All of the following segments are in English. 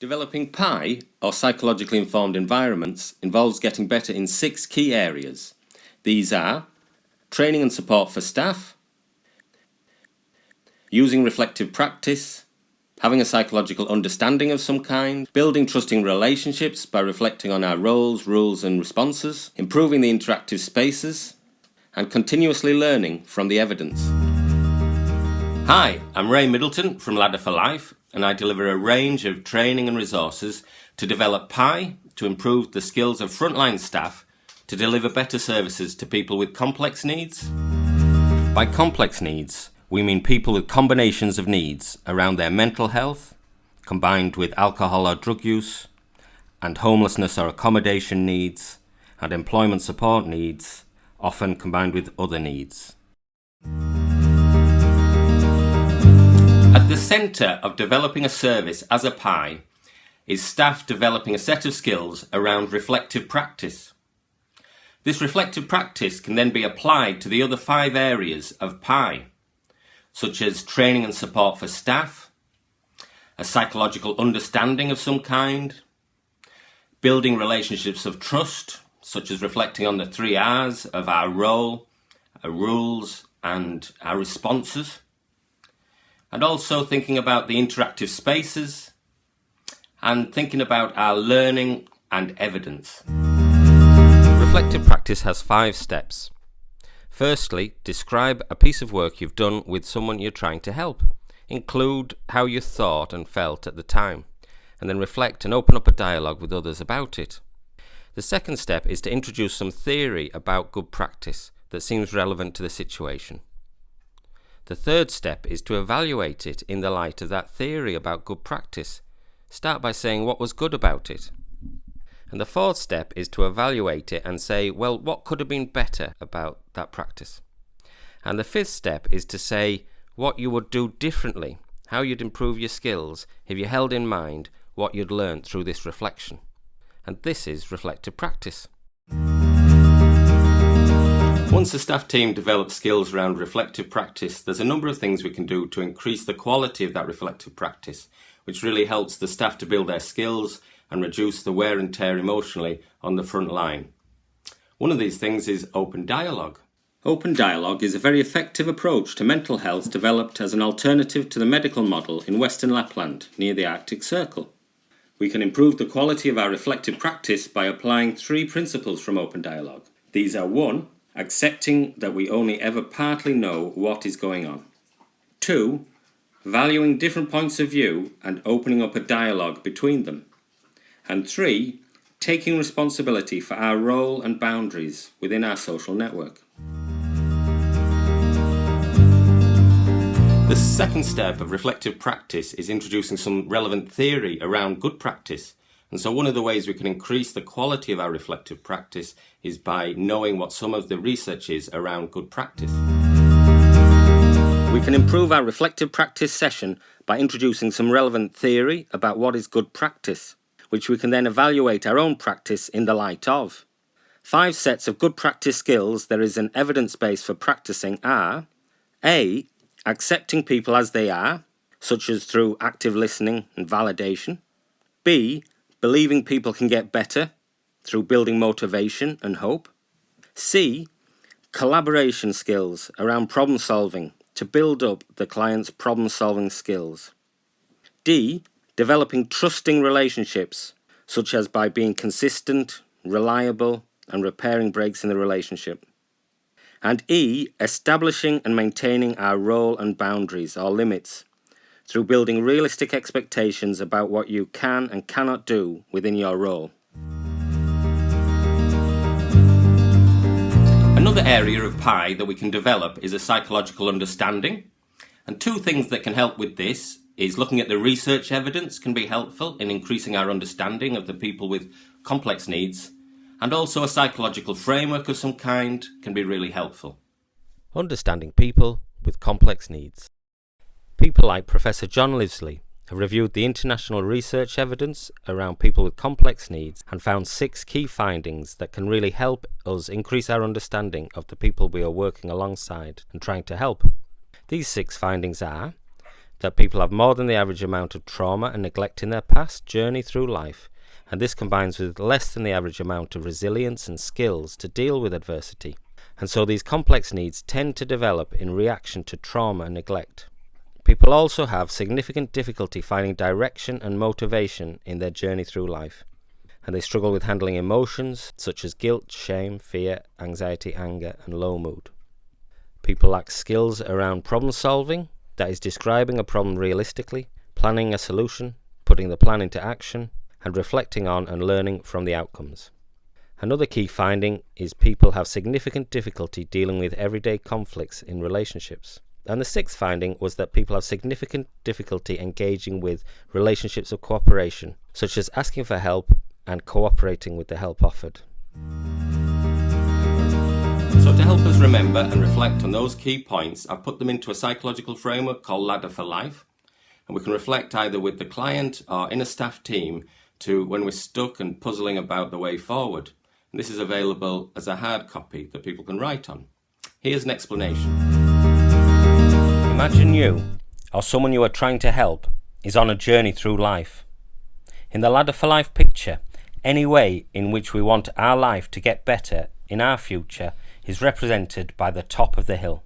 Developing P.I.E, or psychologically informed environments, involves getting better in 6 key areas. These are training and support for staff, using reflective practice, having a psychological understanding of some kind, building trusting relationships by reflecting on our roles, rules and responses, improving the interactive spaces, and continuously learning from the evidence. Hi, I'm Ray Middleton from Ladder4Life, and I deliver a range of training and resources to develop P.I.E to improve the skills of frontline staff to deliver better services to people with complex needs. By complex needs, we mean people with combinations of needs around their mental health, combined with alcohol or drug use, and homelessness or accommodation needs, and employment support needs, often combined with other needs. At the centre of developing a service as a P.I.E is staff developing a set of skills around reflective practice. This reflective practice can then be applied to the other 5 areas of P.I.E, such as training and support for staff, a psychological understanding of some kind, building relationships of trust, such as reflecting on the 3 R's of our role, our rules and our responses, and also thinking about the interactive spaces and thinking about our learning and evidence. Reflective practice has 5 steps. Firstly, describe a piece of work you've done with someone you're trying to help. Include how you thought and felt at the time, and then reflect and open up a dialogue with others about it. The second step is to introduce some theory about good practice that seems relevant to the situation. The third step is to evaluate it in the light of that theory about good practice. Start by saying what was good about it. And the fourth step is to evaluate it and say, well, what could have been better about that practice? And the fifth step is to say what you would do differently, how you'd improve your skills if you held in mind what you'd learned through this reflection. And this is reflective practice. Once the staff team develops skills around reflective practice, there's a number of things we can do to increase the quality of that reflective practice, which really helps the staff to build their skills and reduce the wear and tear emotionally on the front line. One of these things is open dialogue. Open dialogue is a very effective approach to mental health developed as an alternative to the medical model in Western Lapland near the Arctic Circle. We can improve the quality of our reflective practice by applying 3 principles from open dialogue. These are 1. Accepting that we only ever partly know what is going on. 2. Valuing different points of view and opening up a dialogue between them. And 3. Taking responsibility for our role and boundaries within our social network. The second step of reflective practice is introducing some relevant theory around good practice. And so one of the ways we can increase the quality of our reflective practice is by knowing what some of the research is around good practice. We can improve our reflective practice session by introducing some relevant theory about what is good practice, which we can then evaluate our own practice in the light of. 5 sets of good practice skills there is an evidence base for practicing are: A. Accepting people as they are, such as through active listening and validation. B. Believing people can get better through building motivation and hope. C. Collaboration skills around problem solving to build up the client's problem solving skills. D. Developing trusting relationships, such as by being consistent, reliable, and repairing breaks in the relationship. And E. Establishing and maintaining our role and boundaries or limits through building realistic expectations about what you can and cannot do within your role. Another area of P.I.E that we can develop is a psychological understanding. And 2 things that can help with this is looking at the research evidence can be helpful in increasing our understanding of the people with complex needs, and also a psychological framework of some kind can be really helpful. Understanding people with complex needs. People like Professor John Livesley have reviewed the international research evidence around people with complex needs and found 6 key findings that can really help us increase our understanding of the people we are working alongside and trying to help. These 6 findings are: that people have more than the average amount of trauma and neglect in their past journey through life, and this combines with less than the average amount of resilience and skills to deal with adversity. And so these complex needs tend to develop in reaction to trauma and neglect. People also have significant difficulty finding direction and motivation in their journey through life, and they struggle with handling emotions such as guilt, shame, fear, anxiety, anger, and low mood. People lack skills around problem solving, that is describing a problem realistically, planning a solution, putting the plan into action, and reflecting on and learning from the outcomes. Another key finding is people have significant difficulty dealing with everyday conflicts in relationships. And the sixth finding was that people have significant difficulty engaging with relationships of cooperation, such as asking for help and cooperating with the help offered. So to help us remember and reflect on those key points, I've put them into a psychological framework called Ladder4Life, and we can reflect either with the client or in a staff team to when we're stuck and puzzling about the way forward. And this is available as a hard copy that people can write on. Here's an explanation. Imagine you, or someone you are trying to help, is on a journey through life. In the Ladder4Life picture, any way in which we want our life to get better in our future is represented by the top of the hill.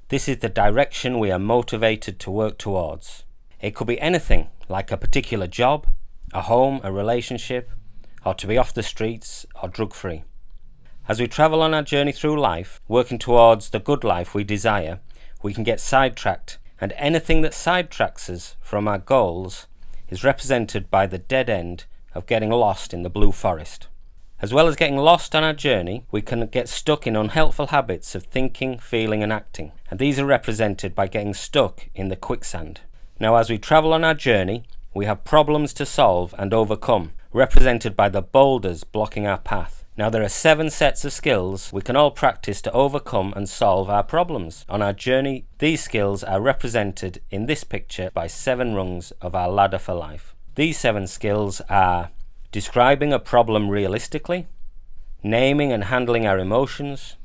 This is the direction we are motivated to work towards. It could be anything, like a particular job, a home, a relationship, or to be off the streets or drug-free. As we travel on our journey through life, working towards the good life we desire, we can get sidetracked, and anything that sidetracks us from our goals is represented by the dead end of getting lost in the blue forest. As well as getting lost on our journey, we can get stuck in unhelpful habits of thinking, feeling and acting, and these are represented by getting stuck in the quicksand. Now, as we travel on our journey, we have problems to solve and overcome, represented by the boulders blocking our path. Now, there are 7 sets of skills we can all practice to overcome and solve our problems. On our journey, these skills are represented in this picture by 7 rungs of our Ladder4Life. These 7 skills are describing a problem realistically, naming and handling our emotions,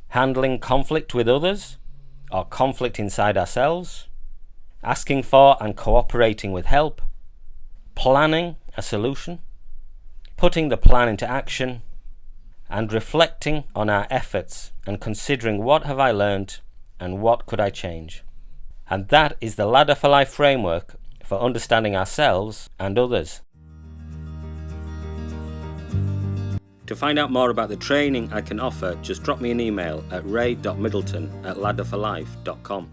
handling conflict with others or conflict inside ourselves, asking for and cooperating with help, planning a solution, putting the plan into action, and reflecting on our efforts and considering what have I learned and what could I change. And that is the Ladder4Life framework for understanding ourselves and others. To find out more about the training I can offer, just drop me an email at ray.middleton@ladder4life.com.